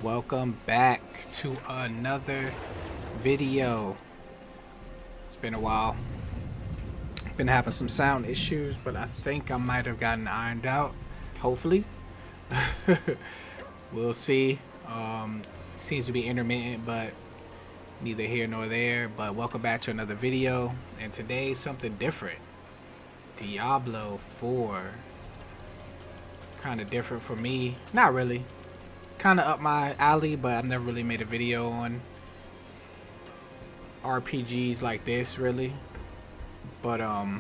Welcome back to another video. It's been a while. Been having some sound issues, but I think I might have gotten ironed out. Hopefully. We'll see. Seems to be intermittent, but neither here nor there. But welcome back to another video. And today, something different. Diablo 4. Kind of different for me. Not really. Kind of up my alley, but I've never really made a video on RPGs like this, really. But I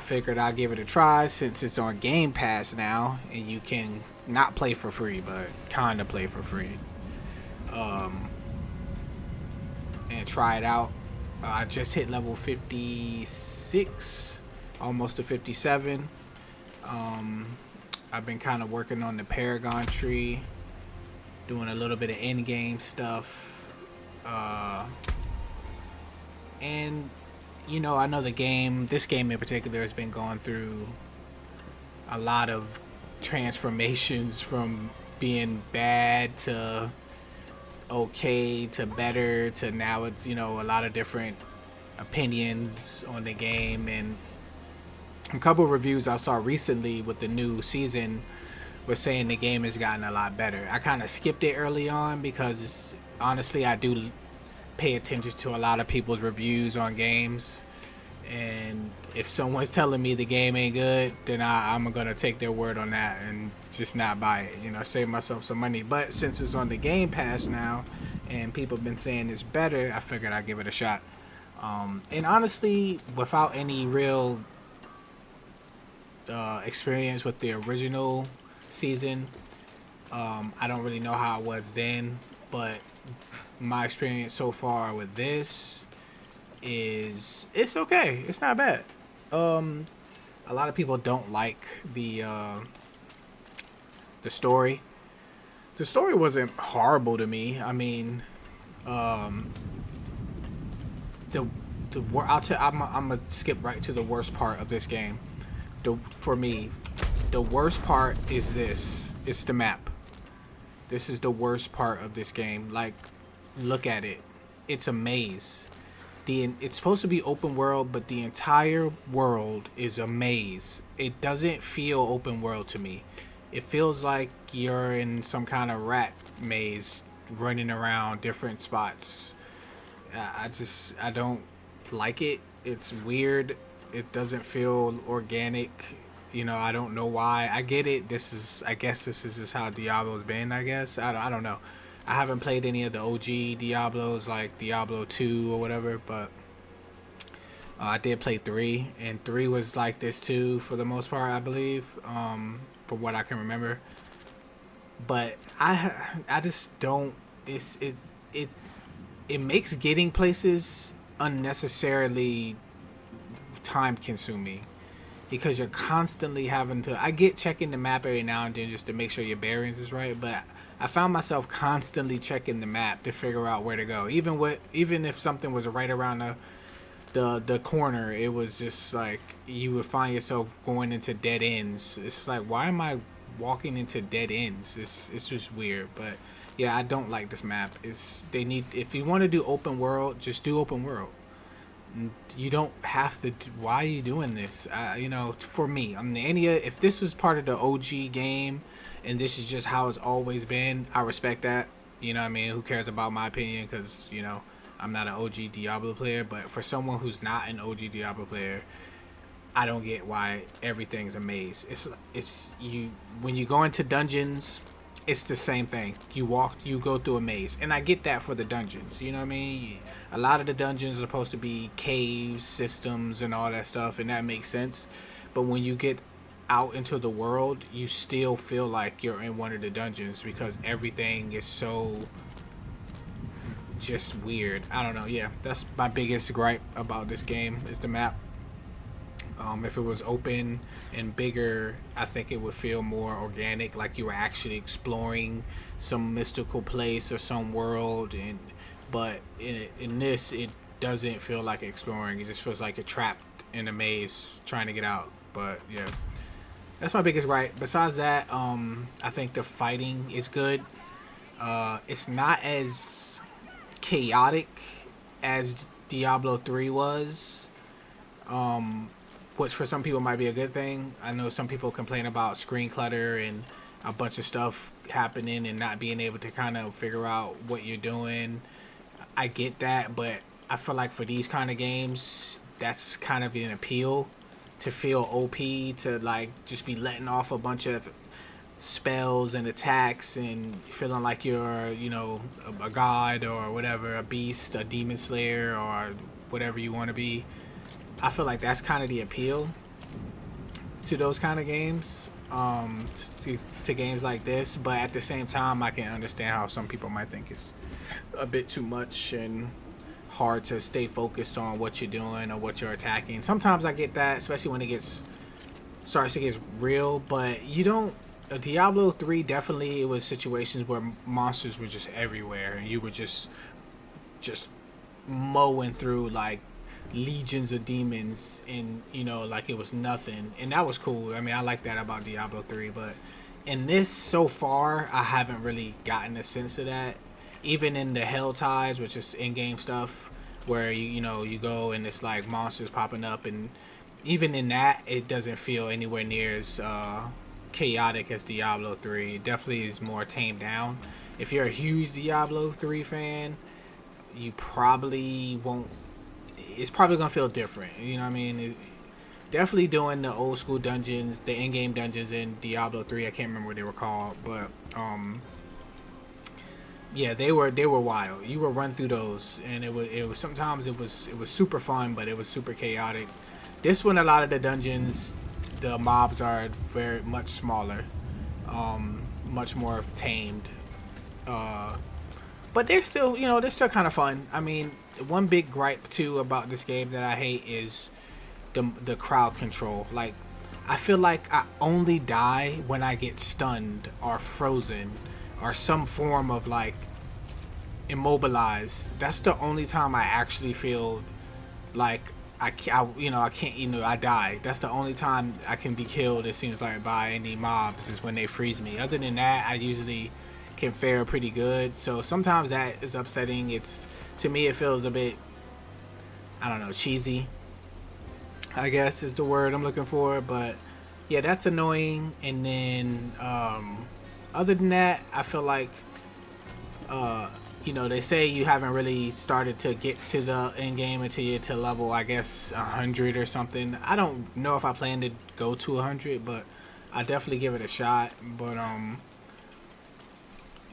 figured I'd give it a try since it's on Game Pass now, and you can not play for free, but kind of play for free. And try it out. I just hit level 56, almost to 57. I've been kind of working on the Paragon tree, doing a little bit of in-game stuff, and you know, I know this game in particular has been going through a lot of transformations from being bad to okay to better to now it's, you know, a lot of different opinions on the game. And a couple of reviews I saw recently with the new season was saying the game has gotten a lot better. I kind of skipped it early on because honestly I do pay attention to a lot of people's reviews on games, and if someone's telling me the game ain't good, then I'm gonna take their word on that and just not buy it, you know, save myself some money. But since it's on the Game Pass now and people have been saying it's better, I figured I'd give it a shot. And honestly, without any real experience with the original season, I don't really know how it was then, but my experience so far with this is it's okay. It's not bad. A lot of people don't like the story. The story wasn't horrible to me. I mean, I'm gonna skip right to the worst part of this game. For me, the worst part is this. It's the map. This is the worst part of this game. Like, look at it. It's a maze. It's supposed to be open world, but the entire world is a maze. It doesn't feel open world to me. It feels like you're in some kind of rat maze running around different spots. I don't like it. It's weird. It doesn't feel organic. You know, I don't know why. I get it. I guess this is just how Diablo's been, I guess. I don't know. I haven't played any of the OG Diablos, like Diablo 2 or whatever, but I did play 3, and 3 was like this too, for the most part, I believe, from what I can remember. But I just don't, it makes getting places unnecessarily time consuming, because you're constantly having to, I get checking the map every now and then just to make sure your bearings is right, but I found myself constantly checking the map to figure out where to go. Even if something was right around the corner, it was just like you would find yourself going into dead ends. It's like, why am I walking into dead ends? It's just weird. But yeah, I don't like this map. If you want to do open world, just do open world. You don't have to. Why are you doing this? You know, for me, I mean, if this was part of the OG game and this is just how it's always been, I respect that. You know what I mean? Who cares about my opinion? Because, you know, I'm not an OG Diablo player. But for someone who's not an OG Diablo player, I don't get why everything's a maze. When you go into dungeons, it's the same thing. You go through a maze, and I get that for the dungeons. You know what I mean? A lot of the dungeons are supposed to be caves, systems, and all that stuff, and that makes sense. But when you get out into the world, you still feel like you're in one of the dungeons because everything is so just weird. I don't know. Yeah, that's my biggest gripe about this game is the map. If it was open and bigger, I think it would feel more organic, like you were actually exploring some mystical place or some world. But in this, it doesn't feel like exploring. It just feels like you're trapped in a maze trying to get out. But yeah, that's my biggest gripe. Besides that, I think the fighting is good. It's not as chaotic as Diablo 3 was, which for some people might be a good thing. I know some people complain about screen clutter and a bunch of stuff happening and not being able to kind of figure out what you're doing. I get that, but I feel like for these kind of games, that's kind of an appeal, to feel OP, to like just be letting off a bunch of spells and attacks and feeling like you're, you know, a god or whatever, a beast, a demon slayer, or whatever you want to be. I feel like that's kind of the appeal to those kind of games, to games like this. But at the same time, I can understand how some people might think it's a bit too much and hard to stay focused on what you're doing or what you're attacking. Sometimes I get that, especially when it starts to get real. But you don't. Diablo 3, definitely it was situations where monsters were just everywhere and you were just mowing through like legions of demons, and you know, like it was nothing, and that was cool. I mean, I like that about Diablo 3, but in this so far I haven't really gotten a sense of that. Even in the Hell Tides, which is in-game stuff where you know you go and it's like monsters popping up, and even in that it doesn't feel anywhere near as chaotic as Diablo 3. It definitely is more tamed down. If you're a huge Diablo 3 fan, you probably won't. It's probably gonna feel different. You know what I mean? Definitely doing the old school dungeons, the in-game dungeons in Diablo 3. I can't remember what they were called, but yeah, they were wild. You would run through those, and it was sometimes it was super fun, but it was super chaotic. This one, a lot of the dungeons, the mobs are very much smaller, much more tamed, but they're still, you know, they're still kind of fun. I mean, one big gripe too about this game that I hate is the crowd control. Like, I feel like I only die when I get stunned or frozen or some form of like immobilized. That's the only time I actually feel like I can't, I die. That's the only time I can be killed, it seems like, by any mobs, is when they freeze me. Other than that, I usually can fare pretty good. So sometimes that is upsetting. To me, it feels a bit, I don't know, cheesy, I guess is the word I'm looking for. But yeah, that's annoying. And then other than that, I feel like they say you haven't really started to get to the end game until you're to level, I guess, 100 or something. I don't know if I plan to go to 100, but I definitely give it a shot. But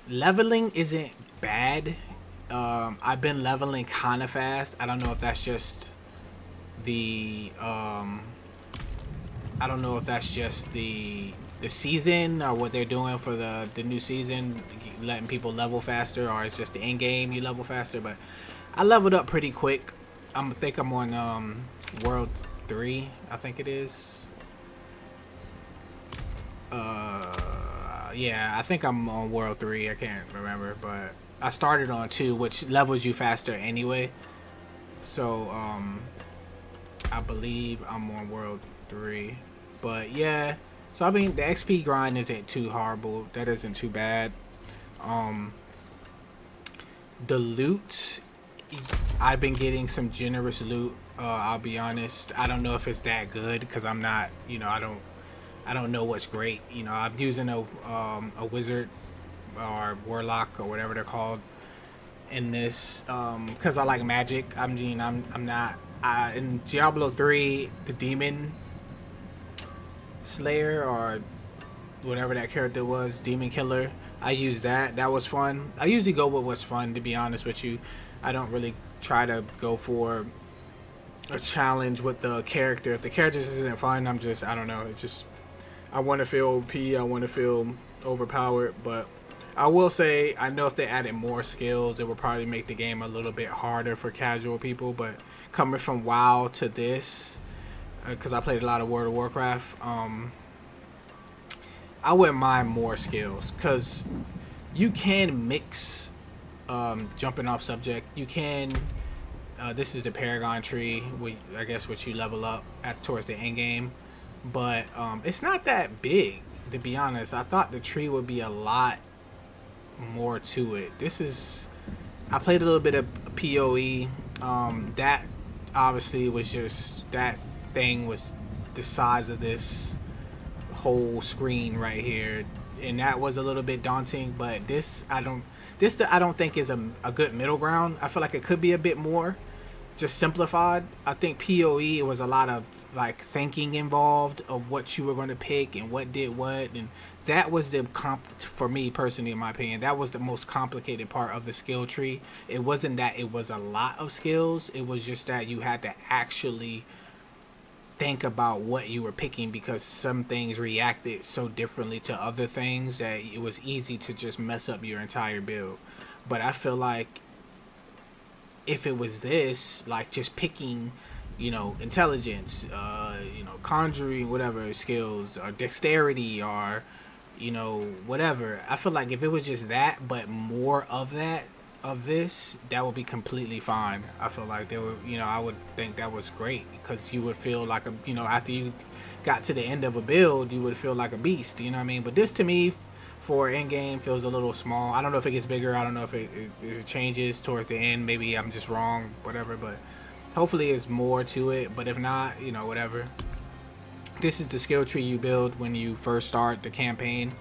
leveling isn't bad. I've been leveling kind of fast. I don't know if that's just the the season, or what they're doing for the new season, letting people level faster, or it's just the end game you level faster. But I leveled up pretty quick. I think I'm on world 3, I think it is. Yeah, I think I'm on world 3. I can't remember, but I started on 2, which levels you faster anyway. So I believe I'm on world 3. But yeah, so I mean the XP grind isn't too horrible. That isn't too bad. The loot, I've been getting some generous loot. I'll be honest. I don't know if it's that good because I'm not, I don't know what's great. I'm using a wizard or warlock or whatever they're called in this because I like magic. I'm not in Diablo 3, the demon slayer or whatever that character was, demon killer. I used that. That was fun. I usually go with what's fun, to be honest with you. I don't really try to go for a challenge with the character. If the character just isn't fun, I don't know. It's just, I want to feel OP. I want to feel overpowered. But I will say, I know if they added more skills, it would probably make the game a little bit harder for casual people. But coming from WoW to this, because I played a lot of World of Warcraft, I wouldn't mind more skills, because you can mix, jumping off subject, you can, this is the Paragon tree, I guess what you level up at towards the end game, but it's not that big, to be honest. I thought the tree would be a lot more to it. This is, I played a little bit of PoE. That obviously was just, that thing was the size of this whole screen right here, and that was a little bit daunting. But I don't think is a good middle ground. I feel like it could be a bit more just simplified. I think PoE was a lot of like thinking involved of what you were going to pick and what did what, and that was the for me personally, in my opinion, that was the most complicated part of the skill tree. It wasn't that it was a lot of skills, it was just that you had to actually think about what you were picking, because some things reacted so differently to other things that it was easy to just mess up your entire build. But I feel like if it was this, like just picking, intelligence, conjuring, whatever skills, or dexterity, or, whatever. I feel like if it was just that, but more of this, that would be completely fine. I feel like they were, I would think that was great, because you would feel like after you got to the end of a build, you would feel like a beast, you know what I mean? But this to me, for in-game, feels a little small. I don't know if it gets bigger. I don't know if it changes towards the end. Maybe I'm just wrong, whatever. But hopefully it's more to it. But if not, whatever. This is the skill tree you build when you first start the campaign.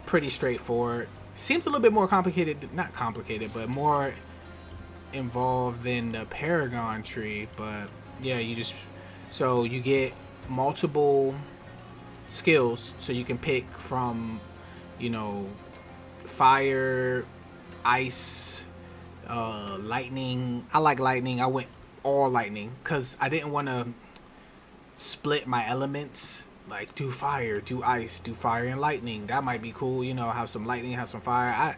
Pretty straightforward. Seems a little bit more complicated. Not complicated, but more involved than the Paragon tree. But yeah, so you get multiple skills, so you can pick from fire, ice, lightning. I like lightning. I went all lightning because I didn't want to split my elements, like do fire, do ice, do fire and lightning. That might be cool, have some lightning, have some fire.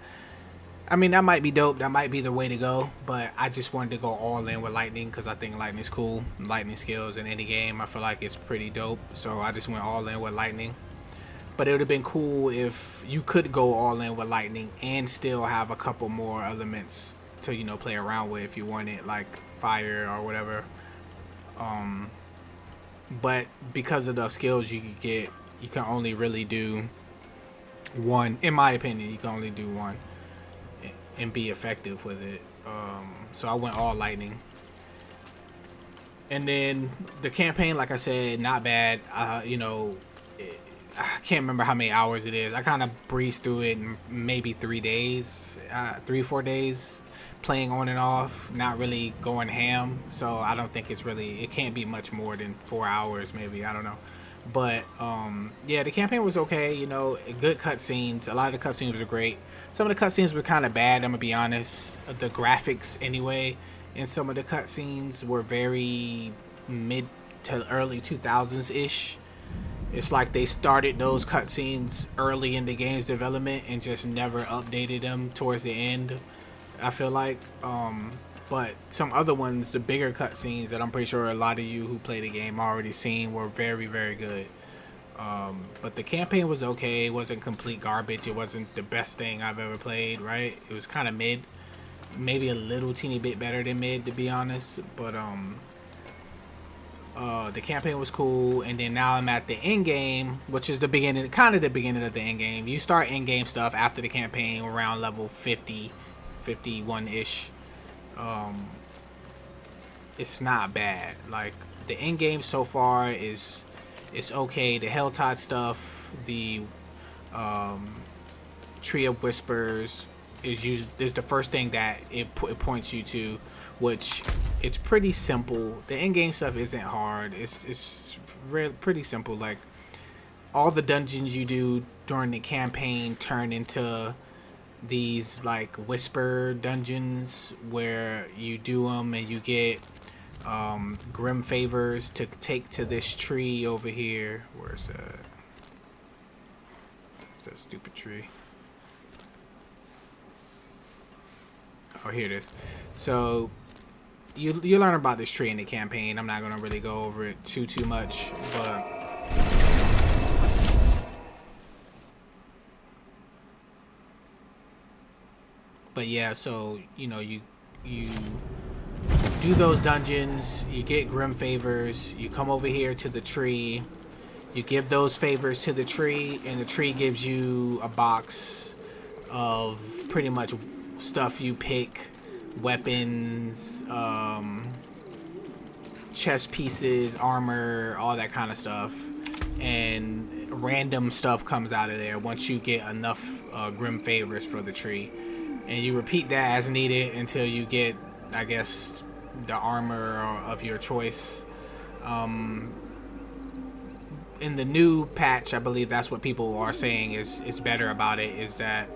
I mean, that might be dope. That might be the way to go. But I just wanted to go all in with lightning because I think lightning's cool. Lightning skills in any game, I feel like it's pretty dope. So I just went all in with lightning. But it would have been cool if you could go all in with lightning and still have a couple more elements to, play around with if you wanted, like fire or whatever. But because of the skills you get, you can only really do one. In my opinion, you can only do one and be effective with it. So I went all lightning. And then the campaign, like I said, not bad. I can't remember how many hours it is. I kind of breezed through it in maybe 3 days, 3-4 days, playing on and off, not really going ham. So I don't think it can't be much more than 4 hours, maybe. I don't know. But yeah, the campaign was okay. Good cutscenes. A lot of the cutscenes were great. Some of the cutscenes were kind of bad, I'm gonna be honest. The graphics, anyway, and some of the cutscenes were very mid to early 2000s ish. It's like they started those cutscenes early in the game's development and just never updated them towards the end, I feel like. But some other ones, the bigger cutscenes that I'm pretty sure a lot of you who play the game already seen, were very, very good. But the campaign was okay. It wasn't complete garbage. It wasn't the best thing I've ever played, right? It was kind of mid. Maybe a little teeny bit better than mid, to be honest. But the campaign was cool. And then now I'm at the end game, which is the beginning, kind of the beginning of the end game. You start end game stuff after the campaign around level 50, 51-ish. It's not bad. Like, the end game so far is okay. The Helltide stuff, the Tree of Whispers is the first thing that it points you to, which it's pretty simple. The end game stuff isn't hard. It's pretty simple. Like, all the dungeons you do during the campaign turn into these like whisper dungeons where you do them and you get grim favors to take to this tree over here. Where's that? That stupid tree. Oh, here it is. So you learn about this tree in the campaign. I'm not gonna really go over it too much, but yeah, so you do those dungeons, you get grim favors, you come over here to the tree, you give those favors to the tree, and the tree gives you a box of pretty much stuff you pick, weapons, chest pieces, armor, all that kind of stuff, and random stuff comes out of there once you get enough grim favors for the tree, and you repeat that as needed until you get, I guess, the armor of your choice. In the new patch, I believe that's what people are saying is better about it, is that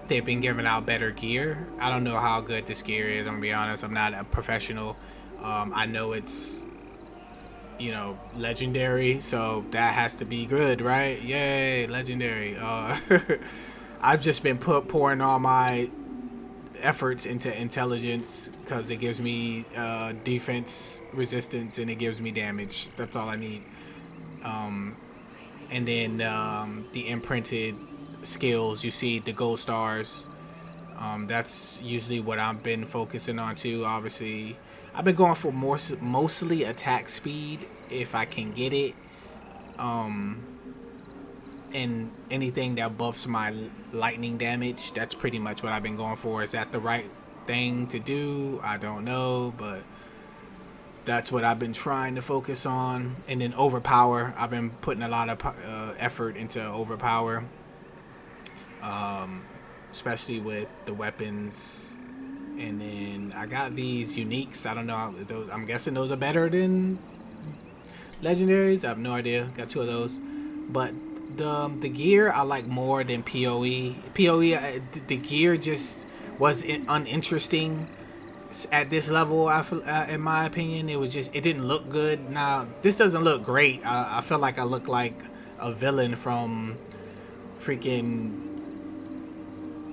they've been giving out better gear. I don't know how good this gear is, I'm gonna be honest. I'm not a professional. I know it's, you know, legendary, so that has to be good, right? Yay, legendary. I've just been pouring all my efforts into intelligence because it gives me defense, resistance, and it gives me damage. That's all I need. And then the imprinted skills, you see the gold stars. That's usually what I've been focusing on too. Obviously, I've been going for mostly attack speed if I can get it. And anything that buffs my lightning damage, that's pretty much what I've been going for. Is that the right thing to do? I don't know, but that's what I've been trying to focus on. And then overpower, I've been putting a lot of effort into overpower, especially with the weapons. And then I got these uniques. I don't know, those, I'm guessing those are better than legendaries. I have no idea. Got 2 of those, but the gear I like more than PoE. The gear just was uninteresting at this level. I feel, in my opinion, it didn't look good. Now this doesn't look great. I feel like I look like a villain from freaking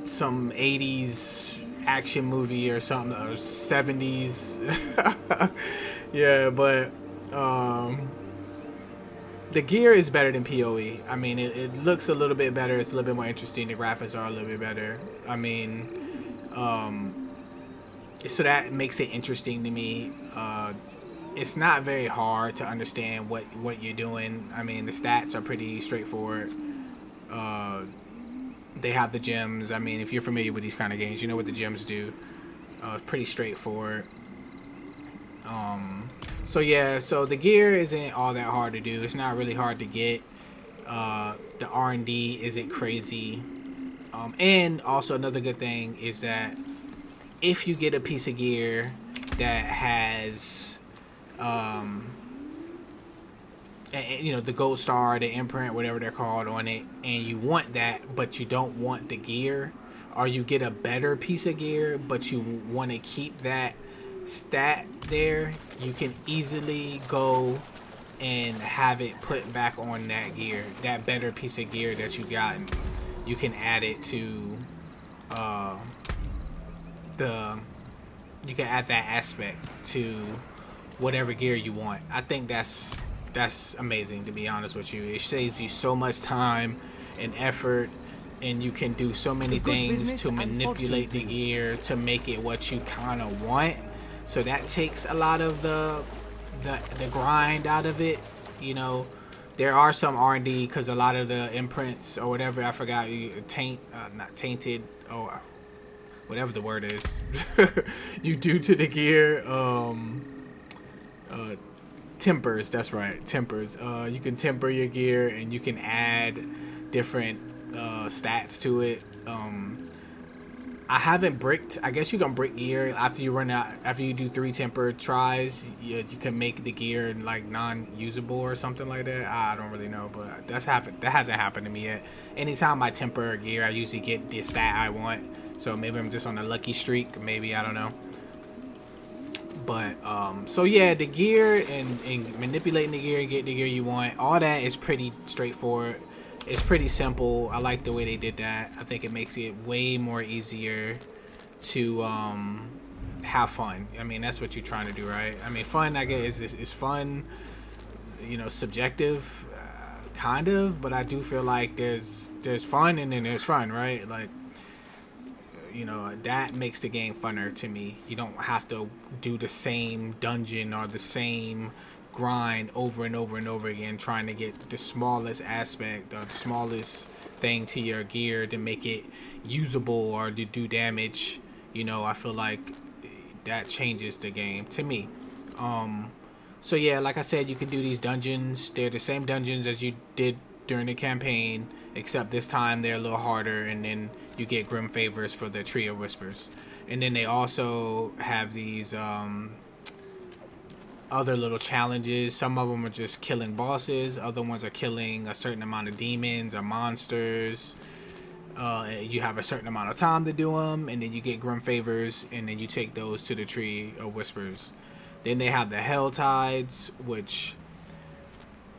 some 80s action movie or something, or 70s. Yeah, but the gear is better than PoE. I mean, it looks a little bit better. It's a little bit more interesting. The graphics are a little bit better. I mean, so that makes it interesting to me. It's not very hard to understand what you're doing. I mean, the stats are pretty straightforward. They have the gems. I mean, if you're familiar with these kind of games, you know what the gems do. It's pretty straightforward. So yeah, so the gear isn't all that hard to do. It's not really hard to get. The R&D isn't crazy. And also another good thing is that if you get a piece of gear that has, you know, the gold star, the imprint, whatever they're called on it, and you want that, but you don't want the gear, or you get a better piece of gear, but you want to keep that stat there, you can easily go and have it put back on that gear, that better piece of gear that you got. You can add it to you can add that aspect to whatever gear you want. I think that's amazing, to be honest with you. It saves you so much time and effort, and you can do so many things to manipulate the gear to make it what you kind of want. So that takes a lot of the grind out of it. You know, there are some R&D because a lot of the imprints or whatever, I forgot, not tainted, or whatever the word is, you do to the gear. Tempers, that's right, tempers. You can temper your gear, and you can add different stats to it. I haven't bricked. I guess you can brick gear after you run out. After you do 3 temper tries, you can make the gear like non-usable or something like that. I don't really know, but that hasn't happened to me yet. Anytime I temper a gear, I usually get the stat I want. So maybe I'm just on a lucky streak. Maybe, I don't know. But so yeah, the gear and manipulating the gear, get the gear you want, all that is pretty straightforward. It's pretty simple. I like the way they did that. I think it makes it way more easier to have fun. I mean, that's what you're trying to do, right? I mean, fun, I guess, is fun, you know, subjective, kind of, but I do feel like there's fun and then there's fun, right? Like, you know, that makes the game funner to me. You don't have to do the same dungeon or the same grind over and over and over again, trying to get the smallest aspect or the smallest thing to your gear to make it usable or to do damage. You know, I feel like that changes the game to me. So yeah, like I said, you can do these dungeons. They're the same dungeons as you did during the campaign, except this time they're a little harder, and then you get grim favors for the Tree of Whispers. And then they also have these other little challenges. Some of them are just killing bosses. Other ones are killing a certain amount of demons or monsters. You have a certain amount of time to do them, and then you get grim favors, and then you take those to the Tree of Whispers. Then they have the Hell Tides, which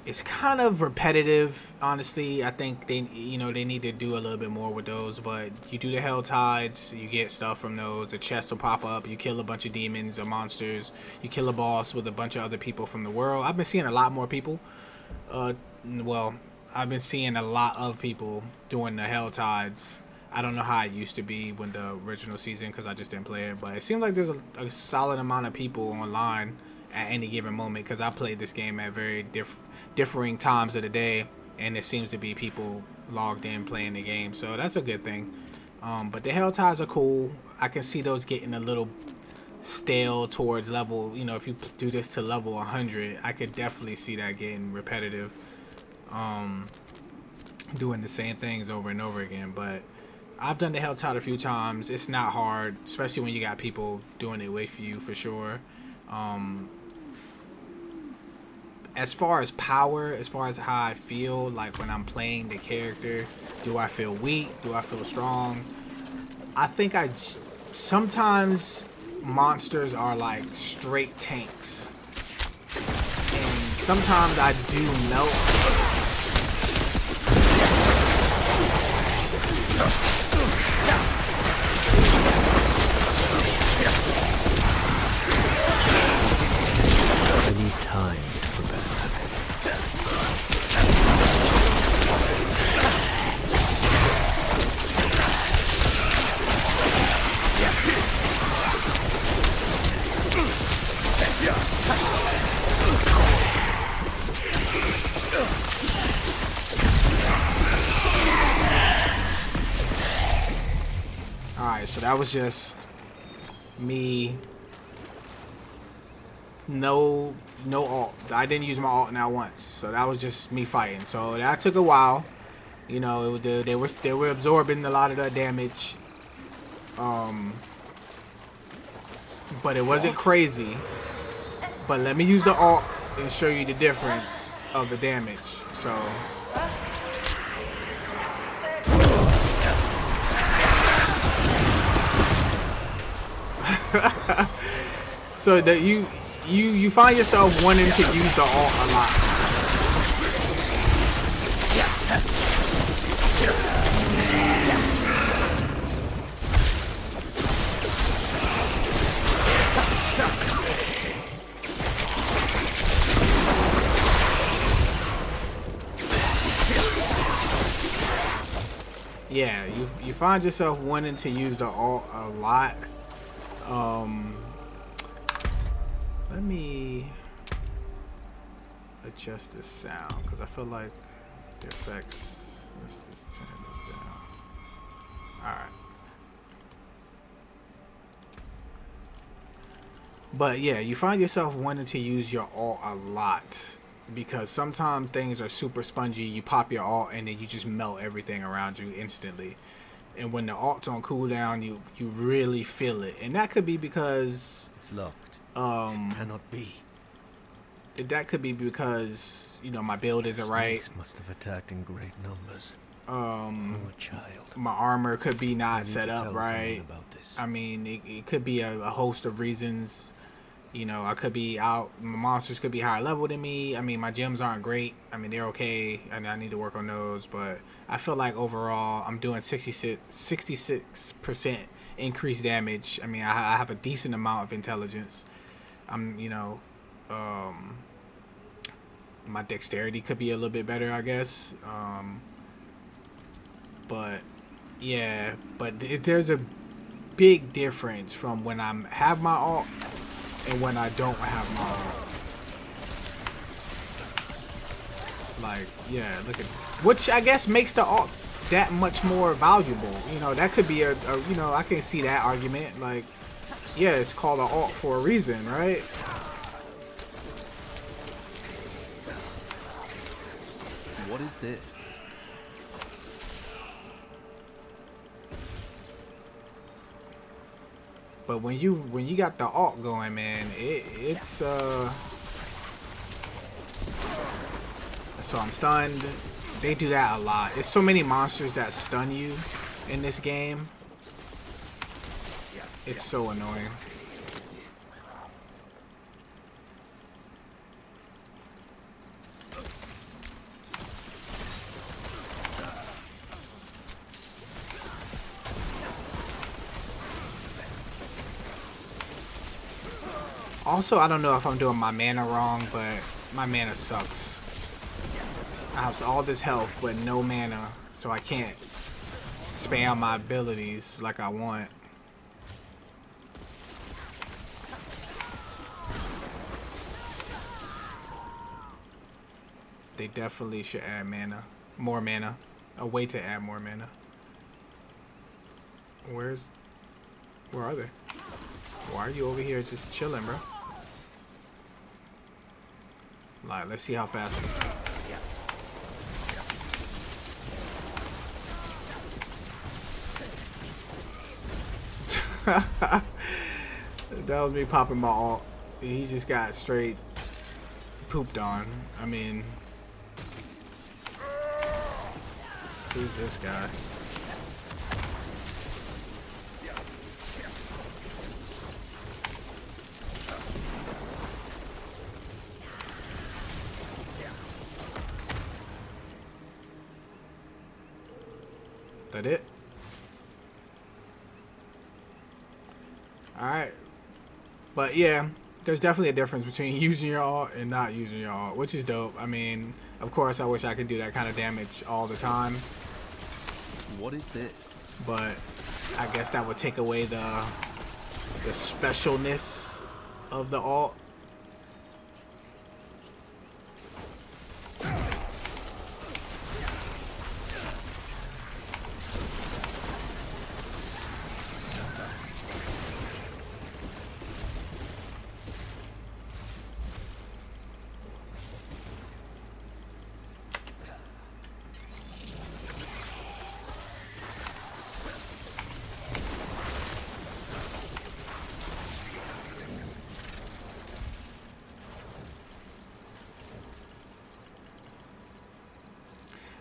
is kind of repetitive, honestly. I think they need to do a little bit more with those. But you do the Hell Tides, you get stuff from those. A chest will pop up. You kill a bunch of demons or monsters. You kill a boss with a bunch of other people from the world. I've been seeing a lot more people. I've been seeing a lot of people doing the Hell Tides. I don't know how it used to be when the original season, because I just didn't play it. But it seems like there's a solid amount of people online at any given moment, because I played this game at very differing times of the day, and it seems to be people logged in playing the game. So that's a good thing. But the Hell Tides are cool. I can see those getting a little stale towards level, if you do this to level 100, I could definitely see that getting repetitive. Doing the same things over and over again. But I've done the Hell Tide a few times. It's not hard, especially when you got people doing it with you, for sure. As far as power, as far as how I feel like when I'm playing the character, do I feel weak? Do I feel strong? I think sometimes monsters are like straight tanks, and sometimes I do melt. I need time to prepare. Alright, so that was just me. No ult. I didn't use my ult not once. So that was just me fighting. So that took a while. They were absorbing a lot of the damage. But it wasn't crazy. But let me use the ult and show you the difference of the damage. So so that you find yourself wanting to use the ult a lot. Yeah, you find yourself wanting to use the ult a lot. Let me adjust this sound, because I feel like the effects. Let's just turn this down. Alright. But yeah, you find yourself wanting to use your ult a lot, because sometimes things are super spongy. You pop your ult and then you just melt everything around you instantly. And when the ult's on cooldown, you really feel it. And that could be because It's locked. It cannot be. That could be because my build isn't right. Snakes must have attacked in great numbers. Poor child. My armor could be not set to up tell right. someone about this. I mean, it could be a host of reasons. I could be out. My monsters could be higher level than me. I mean, my gems aren't great. I mean, they're okay, and I need to work on those. But I feel like overall, I'm doing 66% increased damage. I mean, I have a decent amount of intelligence. My dexterity could be a little bit better, I guess. But yeah, there's a big difference from when I have my ult and when I don't have my ult. Like, yeah, look at, which I guess makes the alt that much more valuable. You know, that could be a you know, I can see that argument. Like, yeah, it's called an alt for a reason, right? What is this? But when you got the alt going, man, it's so I'm stunned. They do that a lot. There's so many monsters that stun you in this game. It's so annoying. Also, I don't know if I'm doing my mana wrong, but my mana sucks. I have all this health, but no mana, so I can't spam my abilities like I want. They definitely should add mana. More mana. A way to add more mana. Where are they? Why are you over here just chilling, bro? Like, let's see how fast. That was me popping my ult. He just got straight pooped on. I mean, who's this guy? That it? Alright. But yeah, there's definitely a difference between using your ult and not using your ult, which is dope. I mean, of course I wish I could do that kind of damage all the time. What is this? But I guess that would take away the specialness of the ult.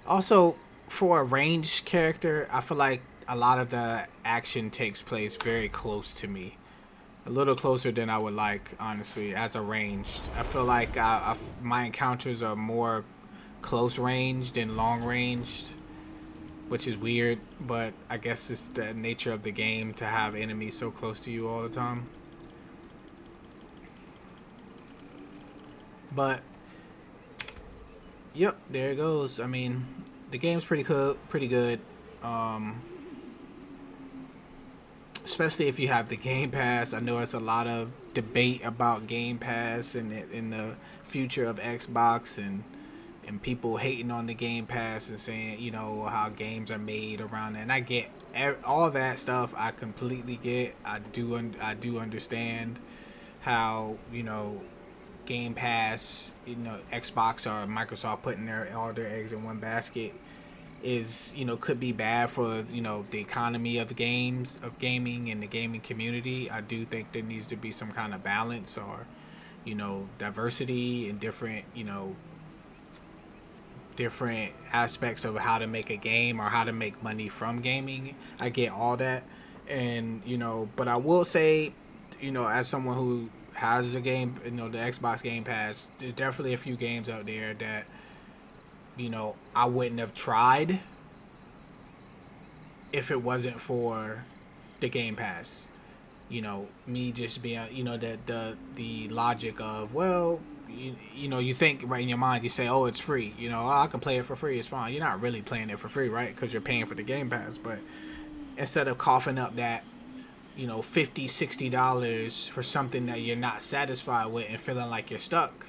Also, for a ranged character, I feel like a lot of the action takes place very close to me. A little closer than I would like, honestly, as a ranged. I feel like my encounters are more close ranged than long ranged, which is weird, but I guess it's the nature of the game to have enemies so close to you all the time. But yep, there it goes. I mean, the game's pretty cool, pretty good. Especially if you have the Game Pass. I know it's a lot of debate about Game Pass and in the future of Xbox, and people hating on the Game Pass and saying, you know, how games are made around it. And I get all that stuff. I completely get. I do understand how, you know, Game Pass, you know, Xbox or Microsoft putting all their eggs in one basket is, you know, could be bad for, you know, the economy of gaming and the gaming community. I do think there needs to be some kind of balance or, you know, diversity and different, you know, different aspects of how to make a game or how to make money from gaming. I get all that. And, you know, but I will say, you know, as someone who has a game, you know, the Xbox Game Pass, there's definitely a few games out there that, you know, I wouldn't have tried if it wasn't for the Game Pass. You know, me just being, you know, the logic of, well, you know, you think right in your mind, you say, oh, it's free. You know, oh, I can play it for free. It's fine. You're not really playing it for free, right? Because you're paying for the Game Pass. But instead of coughing up that, you know, $50, $60 for something that you're not satisfied with and feeling like you're stuck,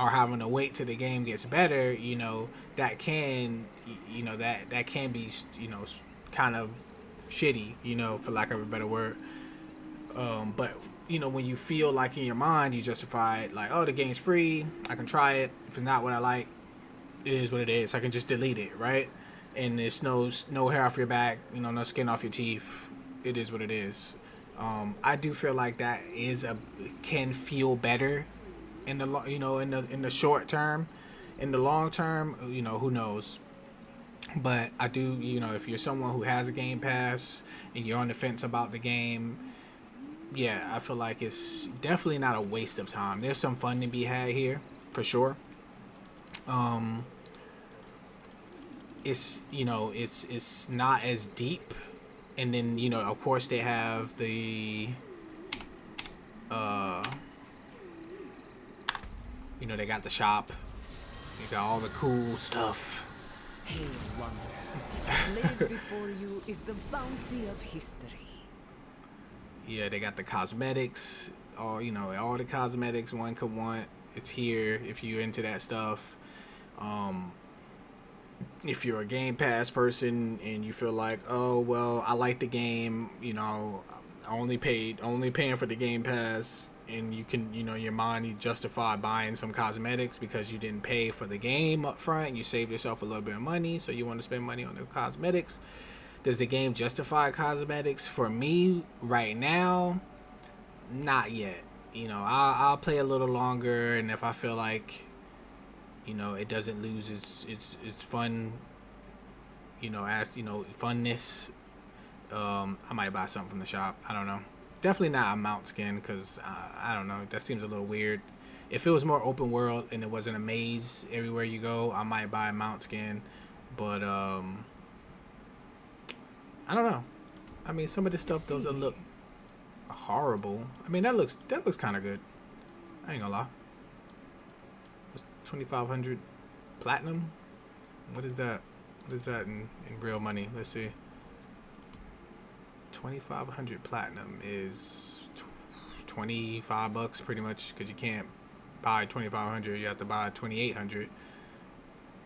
or having to wait till the game gets better, you know, that can, you know, that can be, you know, kind of shitty, you know, for lack of a better word. But you know, when you feel like in your mind you justify it, like, oh, the game's free, I can try it. If it's not what I like, it is what it is. I can just delete it, right? And it's no hair off your back, you know, no skin off your teeth. It is what it is. I do feel like that can feel better in the you know, in the short term. In the long term, you know, who knows. But I do, you know, if you're someone who has a Game Pass and you're on the fence about the game, yeah, I feel like it's definitely not a waste of time. There's some fun to be had here, for sure. It's, you know, it's not as deep, and then, you know, of course they have the you know, they got the shop. They got all the cool stuff. Hail, wanderer. Laid before you is the bounty of history. Yeah, they got the cosmetics. All, you know, all the cosmetics one could want. It's here if you're into that stuff. If you're a Game Pass person and you feel like, oh well, I like the game, you know, only paying for the Game Pass, and you can, you know, your mind, you justify buying some cosmetics because you didn't pay for the game up front. You saved yourself a little bit of money, so you want to spend money on the cosmetics. Does the game justify cosmetics? For me right now, not yet. You know, I'll play a little longer, and if I feel like, you know, it doesn't lose its fun, you know, as, you know, funness, I might buy something from the shop. I don't know. Definitely not a mount skin, because I don't know, that seems a little weird. If it was more open world and it wasn't a maze everywhere you go, I might buy a mount skin. But I don't know. I mean, some of this stuff doesn't look horrible. I mean, that looks kind of good. I ain't gonna lie. It's 2,500 platinum. What is that? What is that in real money? Let's see. 2,500 platinum is $25 pretty much, because you can't buy 2,500. You have to buy 2,800.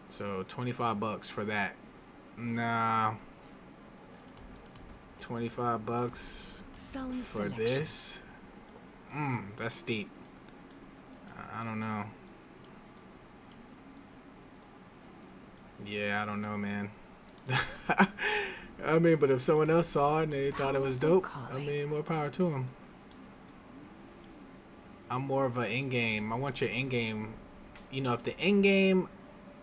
So $25 for that. Nah. $25 Sound for selection. this. That's steep. I don't know. Yeah, I don't know, man. I mean, but if someone else saw it and they thought it was dope, I mean, more power to them. I'm more of an in-game. I want your in-game. You know, if the in-game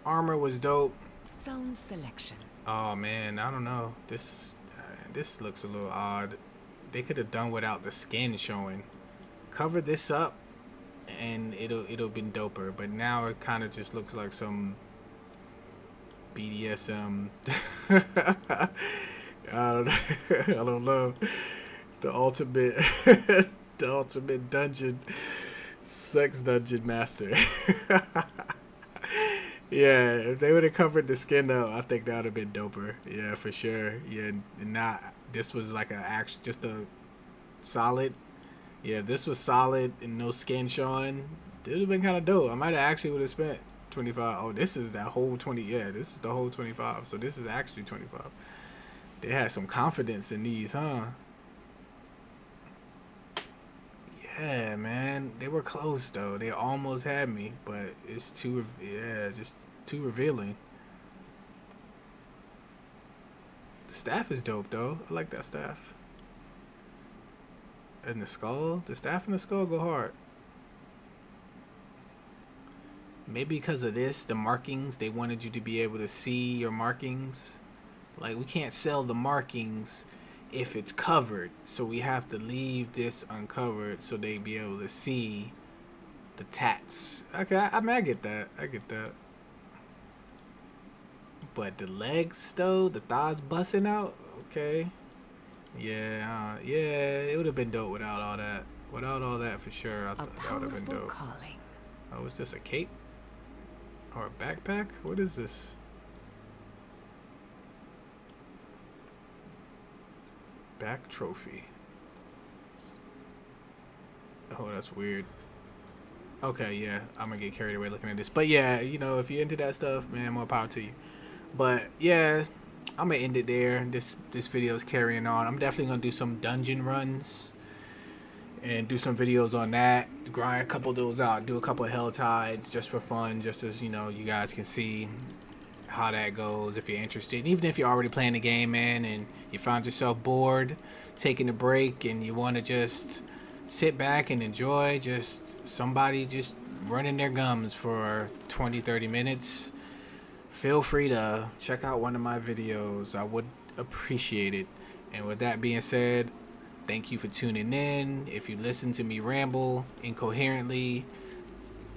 armor was dope. Sound selection. Oh man, I don't know. This looks a little odd. They could have done without the skin showing. Cover this up, and it'll been doper. But now it kind of just looks like some BDSM. I don't know. The ultimate, the ultimate dungeon, sex dungeon master. Yeah, if they would have covered the skin up, I think that would have been doper. Yeah, for sure. Yeah, and not, this was like just a solid. Yeah, if this was solid and no skin showing, it would have been kind of dope. I might have actually would have spent 25. Oh, this is that whole 20. Yeah, this is the whole 25. So this is actually 25. They had some confidence in these, huh? Yeah, man, they were close though. They almost had me, but it's too, yeah, just too revealing. The staff is dope though. I like that staff. And the skull, the staff and the skull go hard. Maybe because of this, the markings, they wanted you to be able to see your markings. Like, we can't sell the markings if it's covered, so we have to leave this uncovered so they be able to see the tats. Okay, I mean, I get that. But the legs though, the thighs busting out. Okay, yeah, it would have been dope without all that. Without all that, for sure, I thought that would have been dope. Calling. Oh, is this a cape or a backpack? What is this? Back trophy. Oh, that's weird. Okay, yeah, I'm gonna get carried away looking at this. But yeah, you know, if you're into that stuff, man, more power to you. But yeah, I'm gonna end it there. This video is carrying on. I'm definitely gonna do some dungeon runs and do some videos on that. Grind a couple of those out. Do a couple of hell tides just for fun, just as you know, you guys can see how that goes if you're interested. And even if you're already playing the game, man, and you found yourself bored, taking a break, and you want to just sit back and enjoy just somebody just running their gums for 20-30 minutes, feel free to check out one of my videos. I would appreciate it. And with that being said, thank you for tuning in. If you listen to me ramble incoherently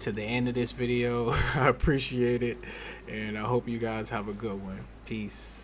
to the end of this video, I appreciate it. And I hope you guys have a good one. Peace.